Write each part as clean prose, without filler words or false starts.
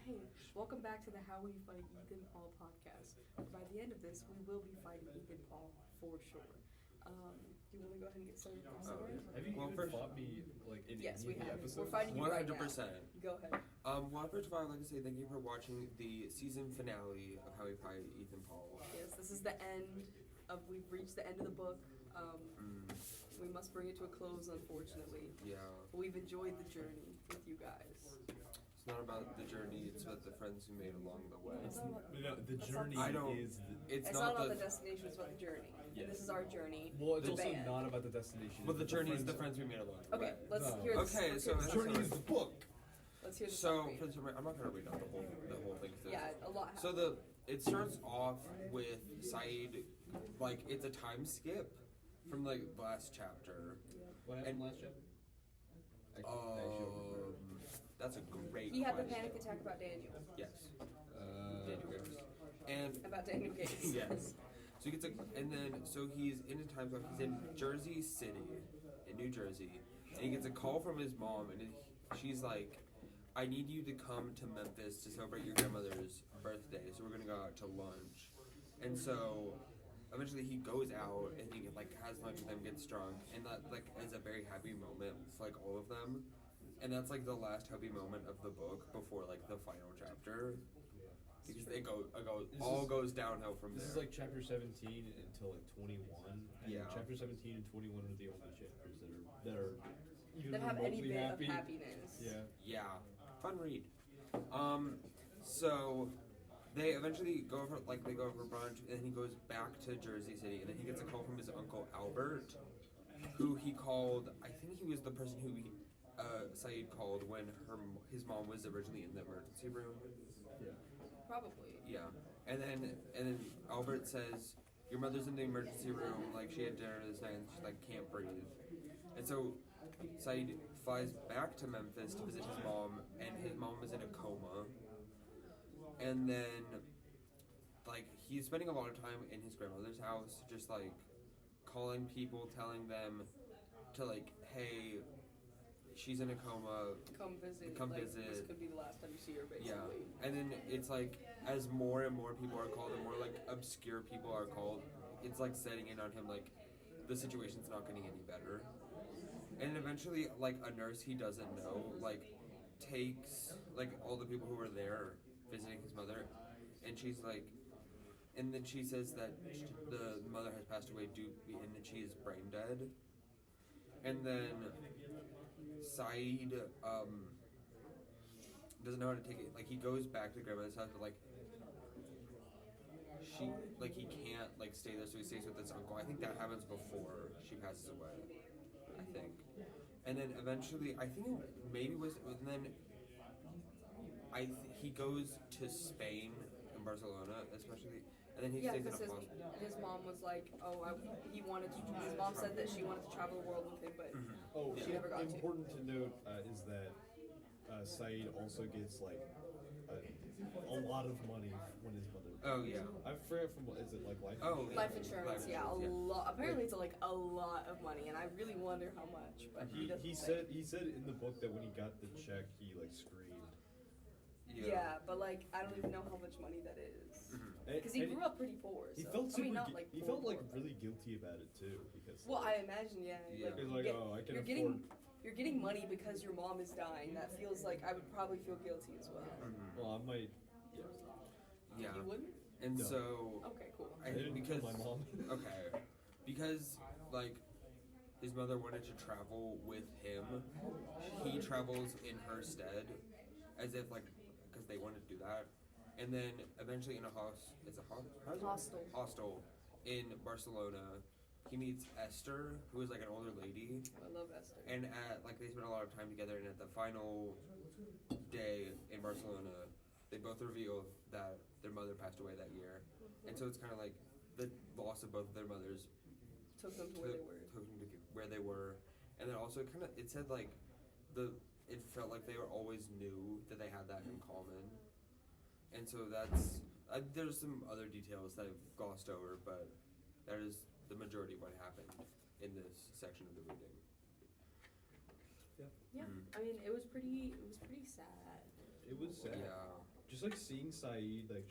Hey, welcome back to the How We Fight Ethan Paul podcast. By the end of this, we will be fighting Ethan Paul for sure. Do you want to go ahead and get started with the story? Have you even fought me in Yes, any we have. episodes? We're fighting you right now. 100%. Go ahead. Well, first of all, I'd like to say thank you for watching the season finale of How We Fight Ethan Paul. Yes, this is the end of. We've reached the end of the book. We must bring it to a close, unfortunately. Yeah. We've enjoyed the journey with you guys. It's not about the journey, it's about the friends we made along the way. It's not about, No, the that's journey not- I don't- is the... It's not about the destination, it's about the journey. Yes. And this is our journey. Well, it's the also band. not about the destination. Well, the it's journey is the friends we made along the way. Okay, let's No. hear this. Okay, let's so hear the the summary. journey is the book. Let's hear the So, summary. for the summary, I'm not going to read out the whole thing. 'Cause Yeah, a lot happens. So it starts off with Saeed, like, it's a time skip from, like, the last chapter. What happened last chapter? That's a great He had the question. panic attack about Daniel. Yes. Daniel Gates. And About Daniel Gates. yes. So he gets so he's in a time zone. He's in Jersey City, in New Jersey, and he gets a call from his mom, and she's like, "I need you to come to Memphis to celebrate your grandmother's birthday. So we're gonna go out to lunch." And so eventually he goes out and he has lunch with them, gets drunk, and that is a very happy moment for all of them. And that's the last happy moment of the book before the final chapter. Because all goes downhill from there. This is chapter 17 until 21. And Yeah. chapter 17 and 21 are the only chapters that are even That have any remotely bit happy. of happiness. Yeah. Yeah, fun read. So they eventually go over brunch, and then he goes back to Jersey City, and then he gets a call from his uncle Albert, who he called. I think he was the person who Saeed called when his mom was originally in the emergency room. Yeah. Probably. Yeah, and then Albert says, "Your mother's in the emergency room. She had dinner this night, and she can't breathe." And so Saeed flies back to Memphis to visit his mom, and his mom is in a coma. And then he's spending a lot of time in his grandmother's house, just calling people, telling them to hey, she's in a coma. Come visit. Visit. This could be the last time you see her, basically. Yeah, and then it's as more and more people are called, and more obscure people are called, it's setting in on him the situation's not getting any better. And eventually a nurse he doesn't know takes all the people who were there visiting his mother, and she's and then she says that the mother has passed away and that she is brain dead. And then Saeed doesn't know how to take it. He goes back to grandmother's house, but he can't stay there, so he stays with his uncle. I think that happens before she passes away. I think, and then eventually, I think it maybe was, and then he goes to Spain and Barcelona, especially, and then he stays in a hospital. His mom was he wanted to. His mom said that she wanted to travel the world with him, but Oh, she never got to. important to note is that Saeed also gets a lot of money when his mother. Oh yeah. I forget from is it life? Oh, Life insurance, yeah, a yeah. lot. Apparently, it's a lot of money, and I really wonder how much. But he doesn't. He said in the book that when he got the check, he screamed. Yeah, but I don't even know how much money that is. Because he And grew up pretty poor. So. He felt super. not He poor, felt poor. really guilty about it too because. Well, I imagine, yeah. Yeah. He's I can afford. You're getting money because your mom is dying. That feels I would probably feel guilty as well. Well, I might. Yeah. Yeah. You wouldn't? And No. so. Okay, cool. I didn't because kill my mom. Okay, because his mother wanted to travel with him. He travels in her stead, as if because they wanted to do that. And then eventually in a hostel in Barcelona, he meets Esther, who is an older lady. I love Esther. And they spend a lot of time together, and at the final day in Barcelona, they both reveal that their mother passed away that year. And so it's kind of the loss of both of their mothers Took them to where they were. took them to where they were. And then also it said it felt like they were always knew that they had that in common. And so there's some other details that I've glossed over, but that is the majority of what happened in this section of the reading. Yeah. I mean, it was pretty sad. It was sad. Yeah. just like seeing Saeed like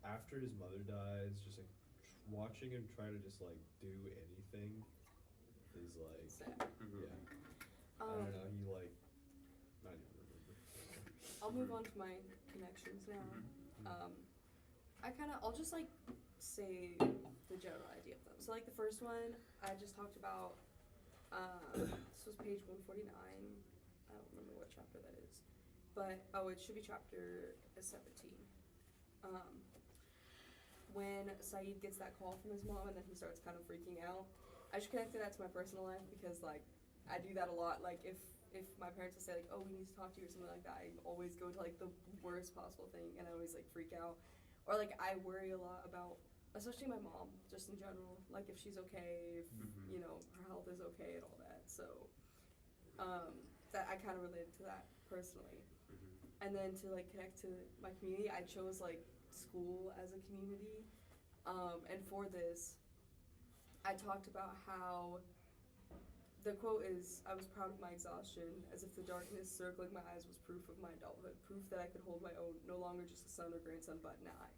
after his mother dies, just like watching him try to just like do anything is like Sad. yeah. I don't know. He like not even remember. I'll move on to my connections now. I'll just like say the general idea of them. So like the first one I just talked about. This was page 149. I don't remember what chapter that is, but it should be chapter 17. When Saeed gets that call from his mom and then he starts kind of freaking out, I just connected that to my personal life because like I do that a lot. Like if my parents will say like, oh, we need to talk to you or something like that, I always go to like the worst possible thing and I always like freak out. Or like I worry a lot about, especially my mom, just in general, like if she's okay, if you know her health is okay and all that. So that I kind of related to that personally. And then to like connect to my community, I chose like school as a community. And for this, I talked about how the quote is, I was proud of my exhaustion, as if the darkness circling my eyes was proof of my adulthood, proof that I could hold my own, no longer just a son or grandson, but an eye.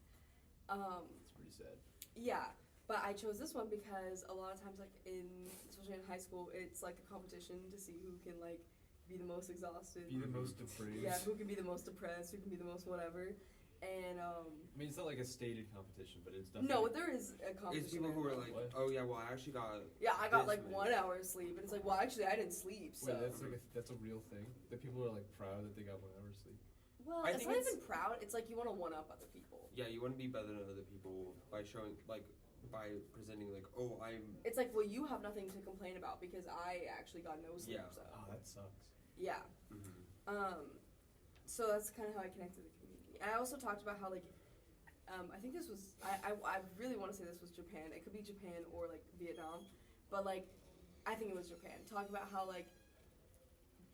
It's pretty sad. Yeah, but I chose this one because a lot of times, like especially in high school, it's like a competition to see who can like be the most exhausted. Be the most depraved. Yeah, who can be the most depressed, who can be the most whatever. And I mean, it's not like a stated competition, but it's definitely. no, there is a competition. It's people who are like, What? oh yeah, well I actually got. Yeah, I got this like many. 1 hour of sleep, and it's like, well, actually, I didn't sleep. So Wait, that's like that's a real thing. That people are like proud that they got 1 hour sleep. well, I it's think not it's- even proud. It's like you want to one up other people. Yeah, you want to be better than other people by showing by presenting like, oh I'm. It's like, well, you have nothing to complain about because I actually got no sleep. Yeah. So Oh, that sucks. yeah. So that's kind of how I connected to the community. And I also talked about how like. I think this was, I really want to say this was Japan. It could be Japan or, like, Vietnam. But, like, I think it was Japan. Talk about how, like,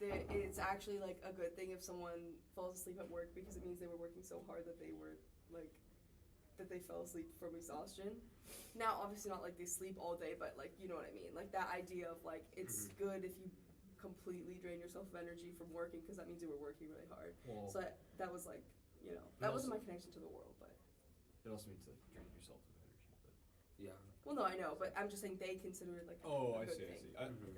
it's actually, like, a good thing if someone falls asleep at work because it means they were working so hard that they were, like, that they fell asleep from exhaustion. Now, obviously not, like, they sleep all day, but, like, you know what I mean. Like, that idea of, like, it's good if you completely drain yourself of energy from working because that means you were working really hard. Well, So that was, like, you know, that wasn't my connection to the world, but. it also means like drain yourself of energy. But. Yeah. Well, no, I know, but I'm just saying they consider it like Oh, a I good see. thing. I see.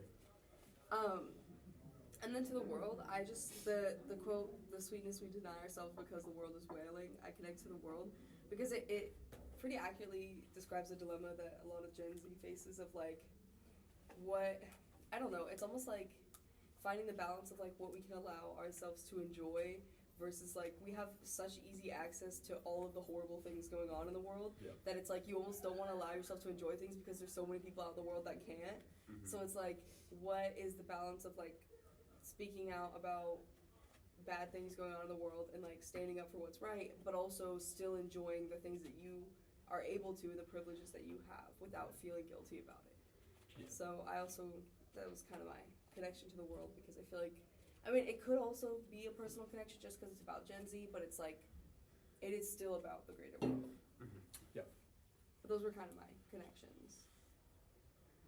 And then to the world, I just the quote, "The sweetness we deny ourselves because the world is wailing." I connect to the world because it pretty accurately describes the dilemma that a lot of Gen Z faces of like what I don't know. It's almost like finding the balance of like what we can allow ourselves to enjoy. Versus like we have such easy access to all of the horrible things going on in the world that it's like you almost don't want to allow yourself to enjoy things because there's so many people out in the world that can't. So it's like, what is the balance of like speaking out about bad things going on in the world and like standing up for what's right, but also still enjoying the things that you are able to, the privileges that you have without feeling guilty about it. Yeah. So that was kind of my connection to the world because I feel like I mean, it could also be a personal connection just because it's about Gen Z, but it's like, it is still about the greater world. Yeah. But those were kind of my connections.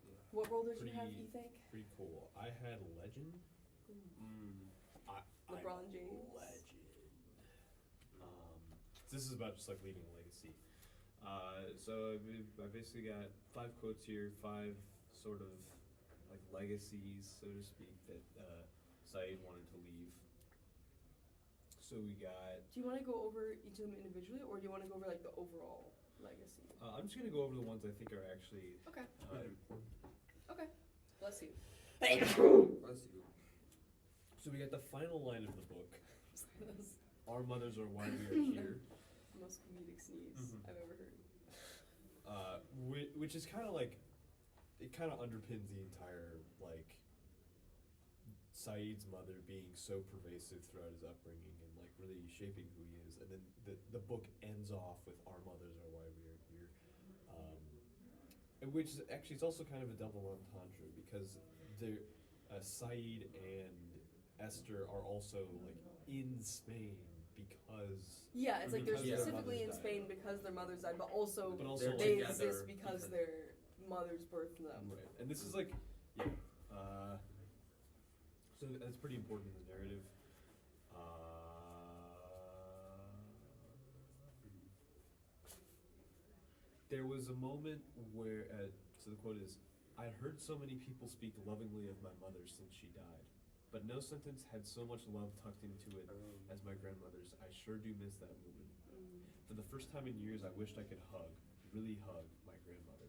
Yeah. What role did you have, Pretty- you think? Pretty cool. I had Legend. LeBron I'm James. Legend. This is about just like leaving a legacy. So I basically got 5 quotes here, 5 sort of like legacies, so to speak, that Saeed wanted to leave. So we got. Do you want to go over each of them individually, or do you want to go over like the overall legacy? I'm just gonna go over the ones I think are actually Okay. important. Okay. Bless you. Bless you. So we got the final line of the book. Our mothers are why we are here. Most comedic sneeze I've ever heard. Which is kind of like, it kind of underpins the entire like. Saeed's mother being so pervasive throughout his upbringing and like really shaping who he is, and then the book ends off with "Our mothers are why we are here," and which is actually it's also kind of a double entendre because Saeed and Esther are also like in Spain because Yeah, it's like they're Because their specifically in mothers Spain because their mothers died, but also also they together exist because because- their mothers birthed them. right, and this is like yeah. So that's pretty important in the narrative. there was a moment where, so the quote is, "I'd heard so many people speak lovingly of my mother since she died, but no sentence had so much love tucked into it as my grandmother's. I sure do miss that woman. For the first time in years, I wished I could hug, really hug, my grandmother.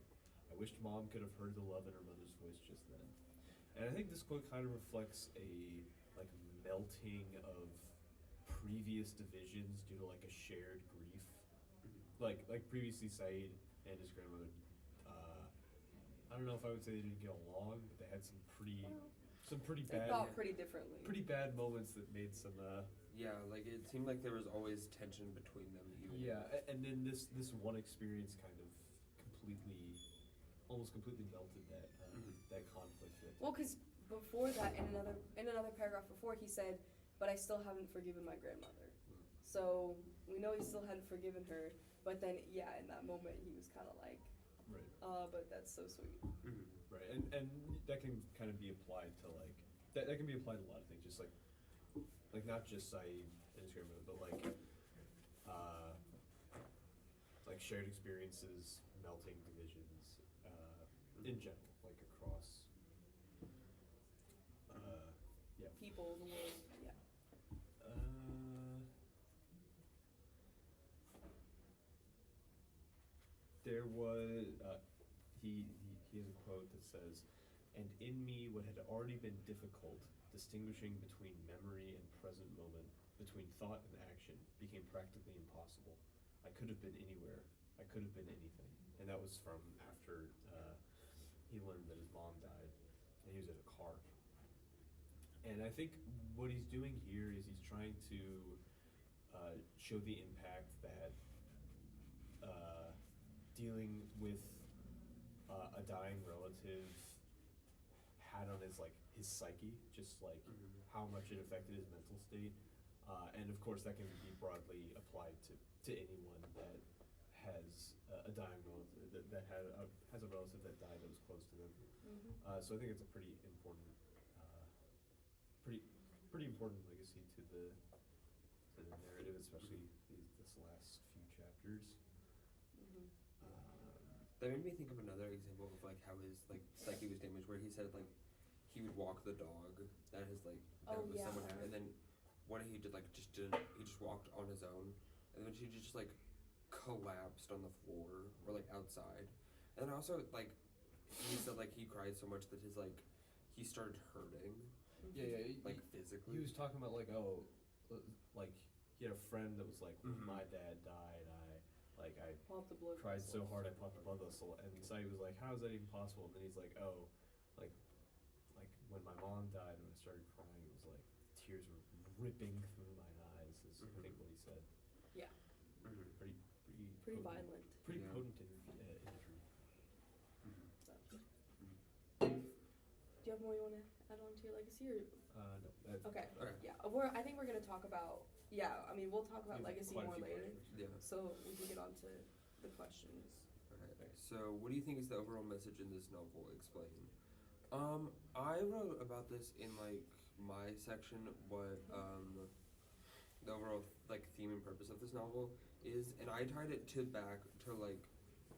I wished Mom could have heard the love in her mother's voice just then." And I think this quote kind of reflects a like melting of previous divisions due to like a shared grief. Like previously, Saeed and his grandmother. I don't know if I would say they didn't get along, but they had some pretty They bad, thought pretty differently. pretty bad moments that made some. Yeah, like it seemed like there was always tension between them. Even Yeah, and then this one experience kind of almost completely melted that that conflict. Well, because before that, in another paragraph before, he said, "But I still haven't forgiven my grandmother." So we know he still hadn't forgiven her. But then, yeah, in that moment, he was kind of like, Right. But that's so sweet." Right, and that can kind of be applied to like that can be applied to a lot of things, just like not just Saeed and his grandmother, but like shared experiences, melting divisions, in general, like across. Yeah. People, the world, yeah. There was he has a quote that says, "And in me what had already been difficult, distinguishing between memory and present moment, between thought and action, became practically impossible. I could have been anywhere. I could have been anything." And that was from after he learned that his mom died, and he was in a car. And I think what he's doing here is he's trying to show the impact that dealing with a dying relative had on his psyche, just like how much it affected his mental state, and of course that can be broadly applied to anyone that has a dying relative that has a relative that died that was close to them. So I think it's a pretty important legacy to the narrative, especially this last few chapters. That made me think of another example of like how his like psyche was damaged, where he said like he would walk the dog that his like that Oh, was yeah. someone had, and then what he did he just walked on his own, and then she just like collapsed on the floor or like outside, and then also like he said like he cried so much that his like he started hurting Yeah, like he physically. was talking about like like he had a friend that was like, when Mhm. my dad died, I Popped the blood cried so vessels. hard I popped a blood vessel, and Saeed was like, how is that even possible? And then he's like, oh, like when my mom died and I started crying, it was like tears were ripping through my eyes. Is I think what he said. Yeah. Pretty Pretty potent, violent. pretty Yeah. potent imagery. So. Do you have more you want to add on to your legacy? Or? No. Okay. Okay. Yeah. I think we're going to talk about. Yeah. I mean, we'll talk about We have legacy quite a more few later. questions. Yeah. So we can get on to the questions. Okay. So, what do you think is the overall message in this novel? Explain. I wrote about this in like my section. What the overall like theme and purpose of this novel is, and I tied it back to like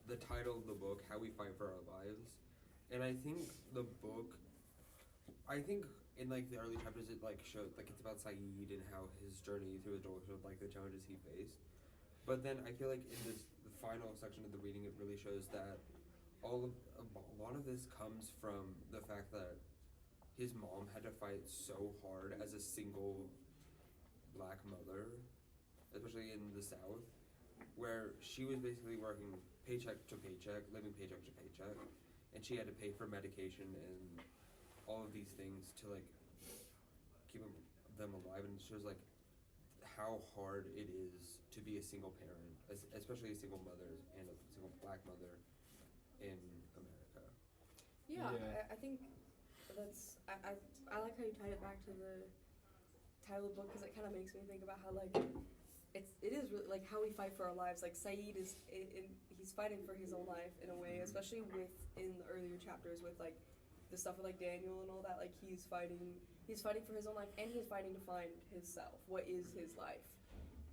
the title of the book, "How We Fight for Our Lives," and I think the book. I think in like the early chapters, it like showed like it's about Saeed and how his journey through adulthood, like the challenges he faced. But then I feel like in the final section of the reading, it really shows that a lot of this comes from the fact that his mom had to fight so hard as a single black mother, especially in the South, where she was basically working paycheck to paycheck, living paycheck to paycheck, and she had to pay for medication and all of these things to like keep them alive, and it shows like how hard it is to be a single parent, especially a single mother and a single black mother in America. Yeah. Yeah. I think that's. I like how you tied it back to the title of the book, because it kind of makes me think about how like it is really like how we fight for our lives. Like Saeed is he's fighting for his own life in a way, especially in the earlier chapters with like the stuff with like Daniel and all that. Like he's fighting for his own life, and he's fighting to find himself. What is his life?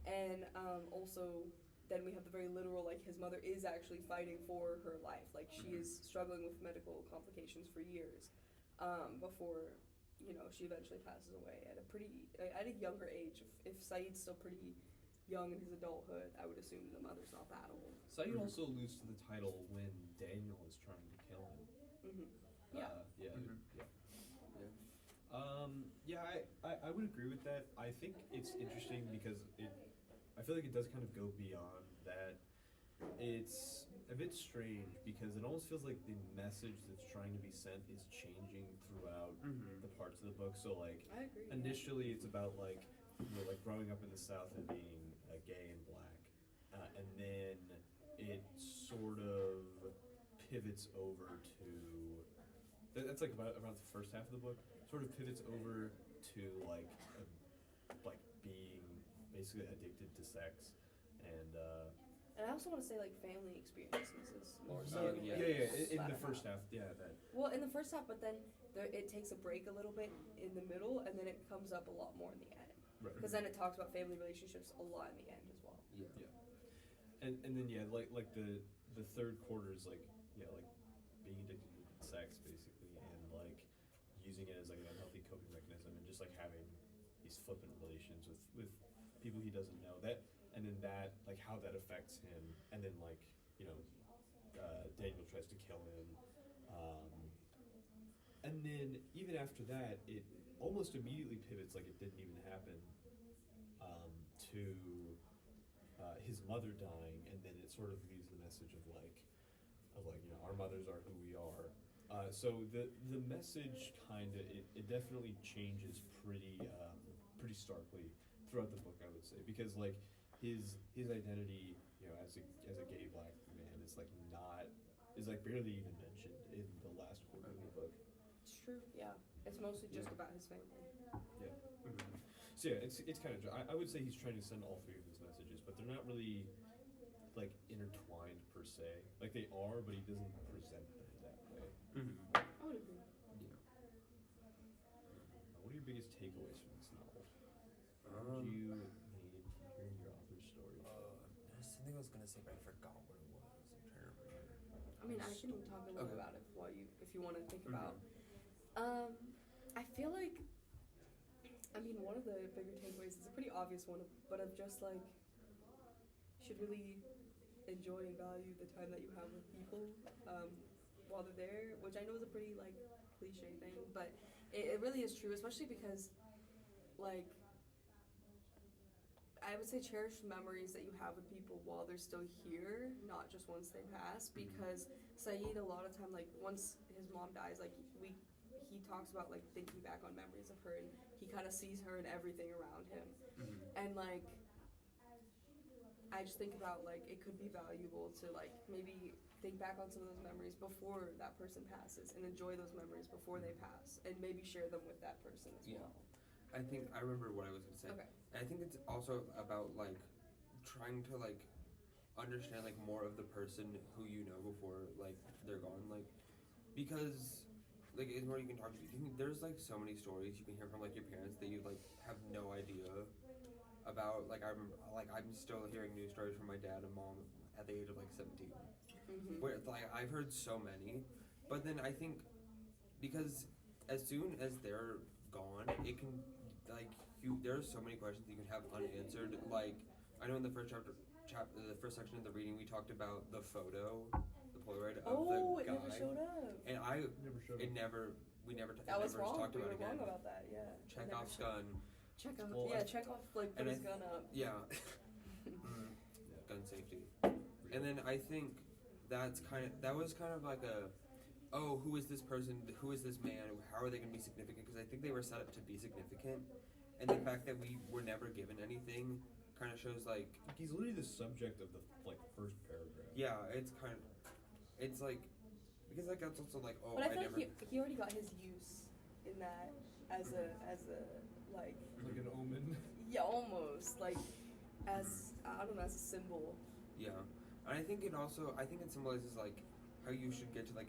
And also then we have the very literal, like, his mother is actually fighting for her life. Like, she is struggling with medical complications for years before, you know, she eventually passes away at a younger age. If Saeed's still pretty young in his adulthood, I would assume the mother's not that old. Saeed also alludes to the title when Daniel is trying to kill him. Yeah. Yeah. Mhm. Yeah. Yeah. I would agree with that. I think it's interesting because I feel like it does kind of go beyond that. It's a bit strange because it almost feels like the message that's trying to be sent is changing throughout the parts of the book. So like I agree. initially it's about like, you know, like growing up in the South and being gay and black, and then it sort of pivots over to that's like about the first half of the book. Sort of pivots over to like being basically addicted to sex, and I also want to say, like, family experiences is more so. Oh, in yeah. in the latter first half. half, that. Well, in the first half, but then it takes a break a little bit in the middle, and then it comes up a lot more in the end. Right. Because then it talks about family relationships a lot in the end as well. And then like the third quarter is like being addicted to sex basically, and like using it as like an unhealthy coping mechanism, and just like having these flippant relations with people he doesn't know, that and then that like how that affects him, and then like, you know, Daniel tries to kill him, and then even after that it almost immediately pivots like it didn't even happen, to his mother dying, and then it sort of leaves the message of like, you know, our mothers are who we are. So the message it definitely changes pretty starkly throughout the book, I would say, because like his identity, you know, as a gay black man is barely even mentioned in the last quarter of the book. It's true, yeah. It's mostly just about his family. Yeah. So yeah, it's kind of, I would say he's trying to send all three of his messages, but they're not really like intertwined per se. Like they are, but he doesn't present them that way. I would agree. What are your biggest takeaways from this novel? What Um, did you need hearing your author's story? There's something I was gonna say, but I forgot what it was. I'm trying to remember. I mean, I can talk a little Okay. about it if you want to think about. I feel like, I mean, one of the bigger takeaways is a pretty obvious one, but of just like, you should really enjoy and value the time that you have with people while they're there, which I know is a pretty like cliche thing, but it really is true, especially because like, I would say cherish memories that you have with people while they're still here, not just once they pass. Because Saeed, a lot of time, like once his mom dies, like he talks about like thinking back on memories of her, and he kind of sees her and everything around him, and like I just think about like it could be valuable to like maybe think back on some of those memories before that person passes, and enjoy those memories before they pass, and maybe share them with that person as well. I think I remember what I was gonna say. Okay. And I think it's also about like trying to like understand like more of the person who you know before like they're gone, like because like it's more you can talk to. There's like so many stories you can hear from like your parents that you like have no idea about. Like I remember, like I'm still hearing news stories from my dad and mom at the age of like 17, where it's like I've heard so many, but then I think because as soon as they're gone, it can like there's so many questions you can have unanswered. Like I know in the first the first section of the reading we talked about the photo, the Polaroid of the guy. It never showed up. And Never showed it up. never we never That was never wrong. talked We about were it again. wrong about that. Yeah. Chekhov's gun. Chekhov. Well, Yeah, Chekhov like put and his gun up. Yeah. Gun safety. And then I think that was kind of like a, oh, who is this person? Who is this man? How are they going to be significant? Because I think they were set up to be significant, and the fact that we were never given anything kind of shows like. He's literally the subject of the like first paragraph. Yeah, it's like because like that's also like, oh, But I feel never. like he already got his use in that as a like, Like an omen. yeah, almost like as I don't know, as a symbol. Yeah, and I think it symbolizes like how you should get to like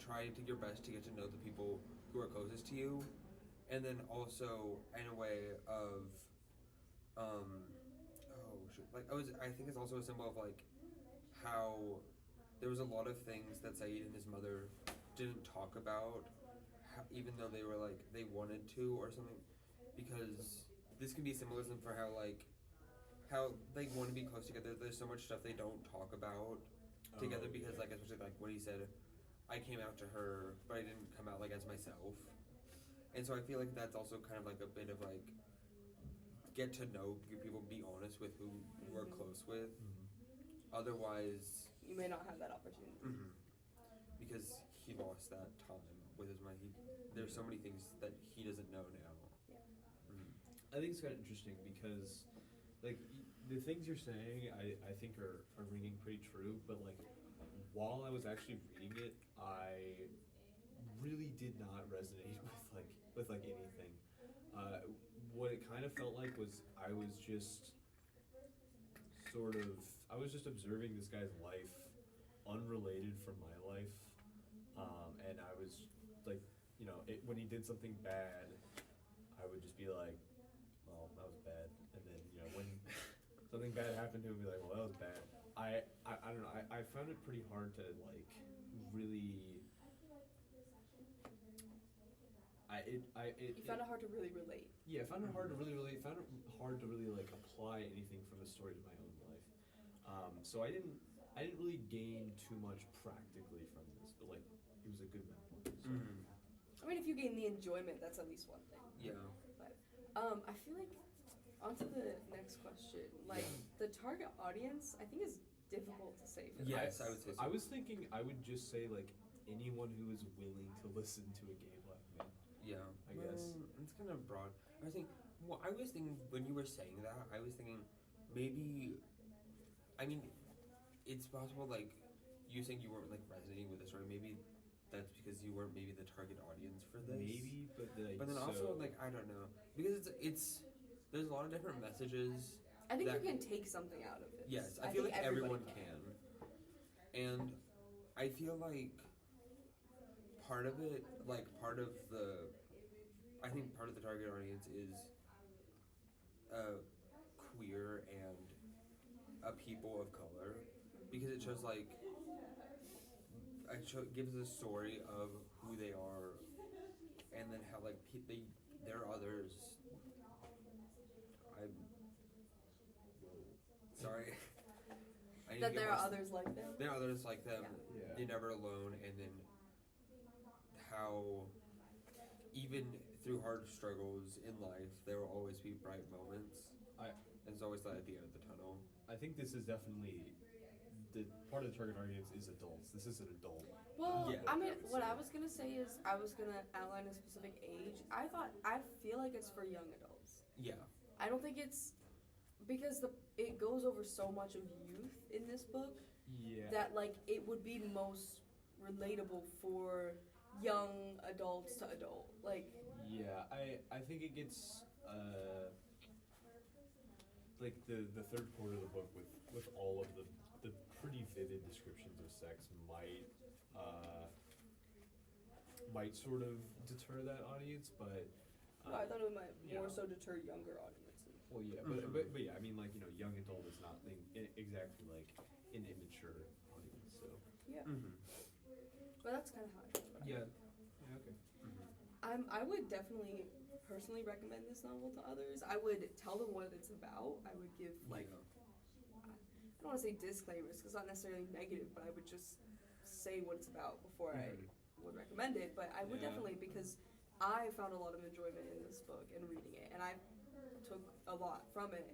try to your best to get to know the people who are closest to you, and then also in a way of I think it's also a symbol of like how there was a lot of things that Saeed and his mother didn't talk about, even though they were like they wanted to or something, because this can be symbolism for how they want to be close together. There's so much stuff they don't talk about together because like especially like when he said, I came out to her, but I didn't come out like as myself, and so I feel like that's also kind of like a bit of like get to know your people, be honest with who you are close with. Otherwise, You may not have that opportunity. because he lost that time with his mind. There's so many things that he doesn't know now. I think it's kind of interesting because, like, the things you're saying, I think are ringing pretty true. But like, while I was actually reading it, I really did not resonate with anything. What it kind of felt like was I was just observing this guy's life, unrelated from my life, and I was like, when he did something bad, I would just be like, well, that was bad, and then when something bad happened to him, be like, well, that was bad. I don't know. I found it pretty hard to like really. You found it hard to really relate. Yeah, I found it hard to really relate. Found it hard to really like apply anything from the story to my own life. So I didn't really gain too much practically from this, but like it was a good memoir. So. I mean, if you gain the enjoyment, that's at least one thing. Yeah. But I feel like onto the next question. Like the target audience, I think is difficult to say. For Yes, this. I would say so. I was thinking I would just say like anyone who is willing to listen to a gay black man. Yeah, I guess. it's kind of broad. I was thinking when you were saying that, I was thinking maybe. I mean, it's possible like you saying you weren't like resonating with the story. Maybe that's because you weren't maybe the target audience for this. Maybe, but like, But then also like I don't know because it's there's a lot of different messages. I think you can take something out of it. Yes, I feel think like everyone everybody can. And I feel like part of the target audience is queer and a people of color because it shows like gives a story of who they are and then how like there are others. I'm sorry. That there are others like them. There are others like them. Yeah. They're never alone, and then how even through hard struggles in life, there will always be bright moments. And there's always light at the end of the tunnel. I think this is definitely the part of the target audience is adults. This is an adult. Well, Yeah, I mean, I would what say. I was gonna say is I was gonna outline a specific age. I feel like it's for young adults. Yeah. I don't think it's because it goes over so much of youth in this book Yeah. that like it would be most relatable for young adults to adult. Like Yeah, I think it gets like the third quarter of the book with all of the pretty vivid descriptions of sex might sort of deter that audience, but I thought it might yeah. more so deter younger audiences. well, yeah, but yeah, I mean, like young adult is not exactly like an immature audience, so Yeah, Mm-hmm. but that's kind of how I feel about it. yeah, okay. I would definitely personally recommend this novel to others. I would tell them what it's about. I would give like I don't want to say disclaimers because it's not necessarily negative, but I would just say what it's about before I would recommend it. But I would Yeah. definitely because I found a lot of enjoyment in this book and reading it, and I took a lot from it,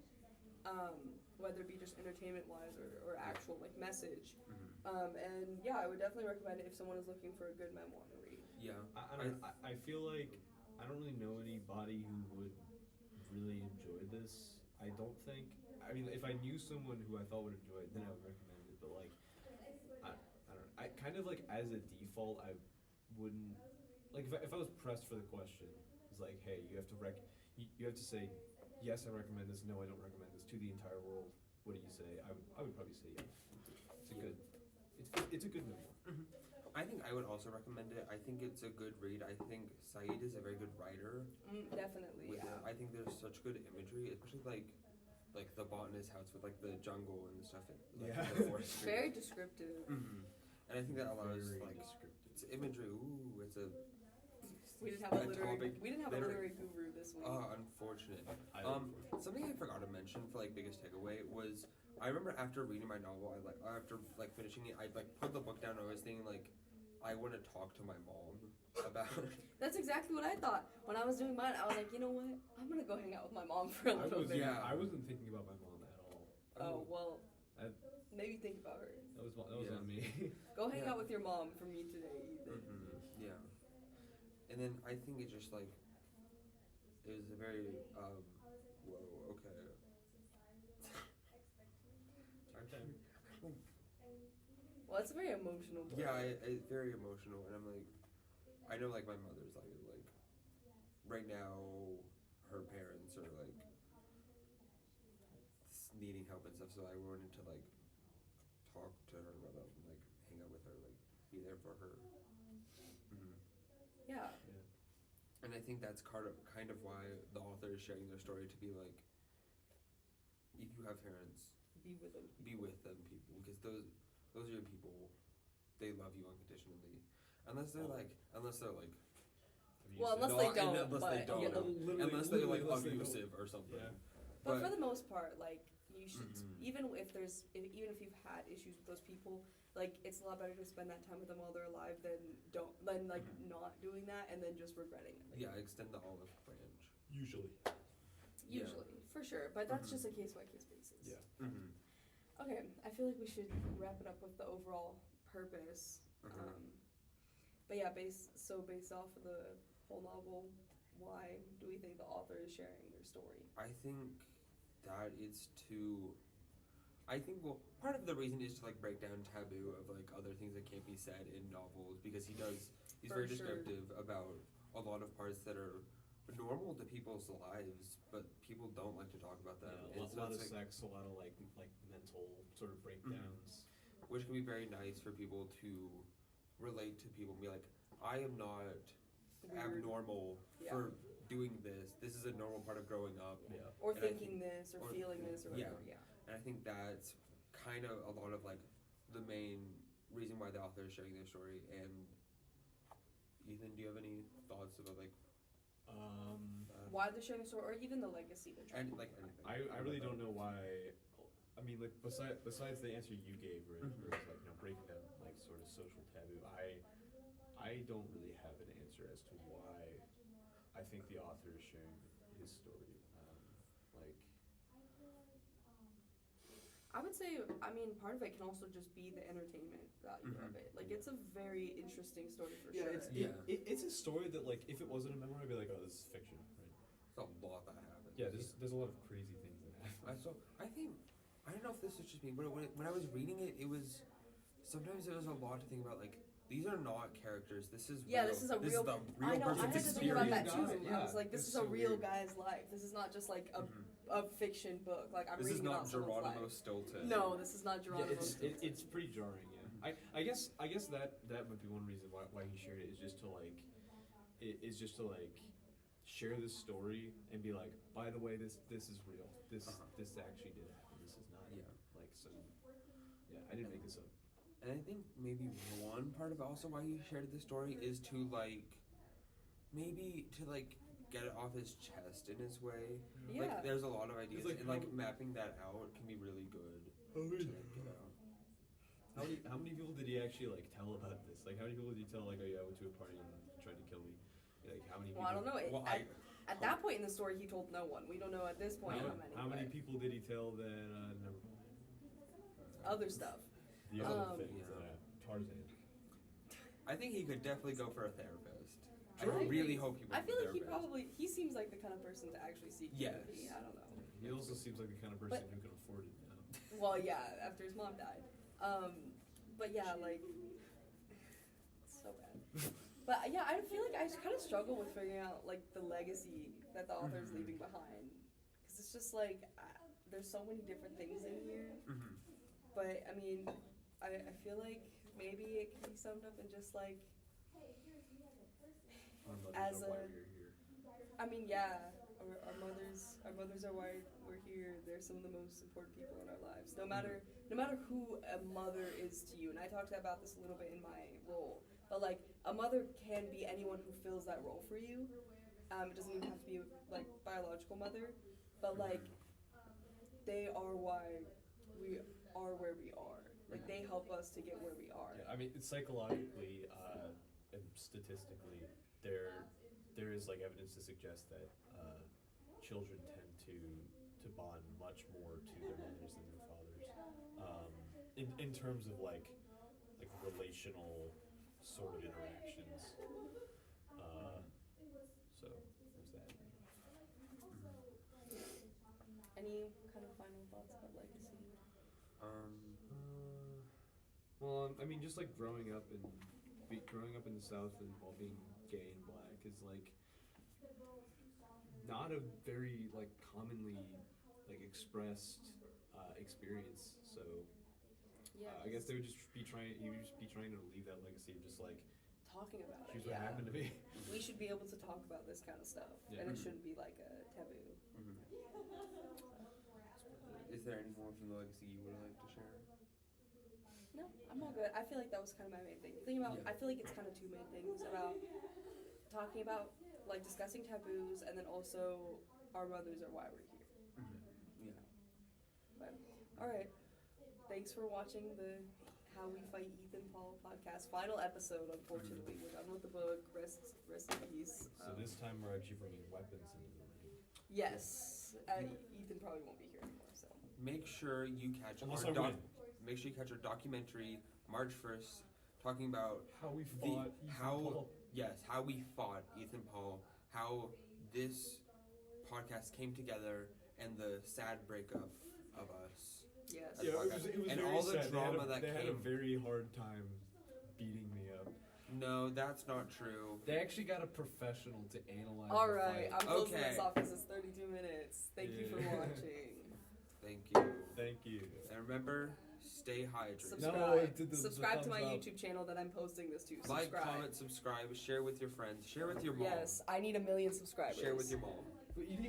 whether it be just entertainment wise or actual like message. And yeah, I would definitely recommend it if someone is looking for a good memoir to read. Yeah. I feel like I don't really know anybody who would really enjoy this. I don't think. I mean, if I knew someone who I thought would enjoy it, then I would recommend it. But like, I don't know. I kind of like as a default, I wouldn't like if I was pressed for the question. It's like, hey, you have to say yes, I recommend this. No, I don't recommend this to the entire world. What do you say? I would probably say yes. It's a good memoir. I think I would also recommend it. I think it's a good read. I think Saeed is a very good writer. Definitely, With yeah. it. I think there's such good imagery, especially like like the botanist house with like the jungle and the stuff. Like, Yeah. the forestry. Very descriptive. Mhm. And I think that allows Very like descriptive. it's imagery. Ooh, it's a We didn't have a a literary. topic We didn't have a that are- literary guru this week. unfortunate. I Something I forgot to mention for like biggest takeaway was I remember after reading my novel, after like finishing it, I like put the book down and I was thinking like I want to talk to my mom about. That's exactly what I thought when I was doing mine. I was like, you know what? I'm gonna go hang out with my mom for a little bit. yeah. I wasn't thinking about my mom at all. Oh well. I- Maybe think about her. That was Yeah. on me. Go hang Yeah. out with your mom for me today. Ethan. Yeah. And then I think it just like it was a very whoa, okay. Well, it's a very emotional book. Yeah, it's very emotional, and I'm like, I know like my mother's like right now, her parents are like needing help and stuff. So I wanted to like talk to her about it and like hang out with her, like be there for her. Yeah. And I think that's kind of why the author is sharing their story to be like, if you have parents, Be with them. be with them, people, because those are your people. They love you unconditionally, unless they're like Well, unless they don't. unless but, they don't, you know. unless they're like unless they don't. abusive or something. Yeah. But for the most part, like you should, Mhm. even if you've had issues with those people, like it's a lot better to spend that time with them while they're alive than not doing that and then just regretting it. Yeah, extend the olive branch. Usually. Usually, for sure. But that's Mhm. just a case by case basis. Yeah. Okay, I feel like we should wrap it up with the overall purpose. Mhm. But yeah, based off of the whole novel, why do we think the author is sharing their story? I think that it's to. I think part of the reason is to like break down taboo of like other things that can't be said in novels because he's For very sure. descriptive about a lot of parts that are normal to people's lives, but people don't like to talk about them. Yeah, And a so lot of it's like, sex, a lot of like mental sort of breakdowns. which can be very nice for people to relate to people and be like, I am not Weird. abnormal Yeah. for doing this. This is a normal part of growing up. Yeah. Or And I thinking this, or feeling this, or yeah. whatever. Yeah. And I think that's kind of a lot of like the main reason why the author is sharing their story. And Ethan, do you have any thoughts about like Why they're sharing the story, or even the legacy they're trying and to like anything? I really don't know why. I mean, like besides the answer you gave, right, Mhm. where it's like breaking down like sort of social taboo. I don't really have an answer as to why I think the author is sharing his story. Like I would say, I mean, part of it can also just be the entertainment value Mhm. of it. Like, it's a very interesting story for yeah, sure. it's a story that like if it wasn't a memoir, I'd be like, oh, this is fiction, right? There's a lot that happens. Yeah, there's a lot of crazy things that happen. I think I don't know if this is just me, but when I was reading it, it was sometimes there was a lot to think about. Like these are not characters. This is Yeah, real. this is a this real. Is the real I know. I had person's to think about that experience. too. Yeah, I was like, this it's is a so real weird. guy's life. This is not just like Mhm. a fiction book. Like I'm This is reading not about someone's Geronimo life. Stilton. No, this is not Yeah, Geronimo. it's pretty jarring. Yeah, I guess that would be one reason why he shared it is just to like share this story and be like, by the way, this is real. This actually did happen. This is not like some. Yeah, I didn't make this up. And I think maybe one part of also why he shared this story is to like maybe to like get it off his chest in his way. Yeah. Like there's a lot of ideas like and like mapping that out can be really good. To, like, get out. How many people did he actually like tell about this? Like how many people did he tell like, oh yeah, I went to a party and he tried to kill me? Like how many people? Well, I don't know. Well, At that point in the story, he told no one. We don't know at this point How many but people did he tell that never Other stuff. the other Um, things Yeah. that Tarzan? I think he could definitely go for a therapist. I Sure. really hope he. I feel like therapist. he seems like the kind of person to actually seek Yes. therapy. I don't know. He also seems like the kind of person who can afford it now. Well, yeah, after his mom died. But yeah, like, it's so bad. But yeah, I feel like I kind of struggle with figuring out like the legacy that the author is Mhm. leaving behind, because it's just like there's so many different things in here. Mhm. But I mean, I feel like maybe it can be summed up in just like, I don't know As why a- you're here. I mean, yeah, a our mothers are why we're here. They're some of the most important people in our lives. No matter who a mother is to you. And I talked about this a little bit in my role. But like a mother can be anyone who fills that role for you. It doesn't even have to be like biological mother, but like they are why we are where we are. Like they help us to get where we are. Yeah, I mean, it's psychologically and statistically, there is like evidence to suggest that children tend to bond much more to their mothers than their fathers. In terms of like relational sort of interactions. So there's that. Any kind of final thoughts about legacy? Well, I mean, just like growing up in the South and while being gay and black is like not a very like commonly like expressed experience. So Yeah. I guess they would just be trying. You would just be trying to leave that legacy of just like Talking about it. here's what happened to me. We should be able to talk about this kind of stuff, Yeah. and it shouldn't be like a taboo. Is there any more from the legacy you would like to share? No, I'm all good. I feel like that was kind of my main thing. I feel like it's kind of two main things about talking about, like, discussing taboos, and then also our mothers are why we're here. Yeah. But, all right. Thanks for watching the How We Fight Ethan Paul podcast. Final episode, unfortunately. We're done with the book. Rest in peace. So this time we're actually bringing weapons into the ring. Yes. Ethan probably won't be here anymore, so. Make sure you catch Unless our I win. Make sure you catch our documentary March 1st, talking about How we fought how we fought Ethan Paul, how this podcast came together, and the sad breakup of us. Yes. As Yeah, a podcast. it was And very all the sad. drama they had a came. very hard time beating me up. No, that's not true. They actually got a professional to analyze. All the right. fight. I'm closing Okay. this off because it's 32 minutes. Thank you for Yeah. watching. Thank you. Thank you. And remember, stay hydrated. Subscribe. it did the Subscribe to my thumbs up. YouTube channel that I'm posting this to. Like, Subscribe. comment, subscribe, share with your friends, share with your mom. Yes, I need 1 million subscribers. Share with your mom. But you didn't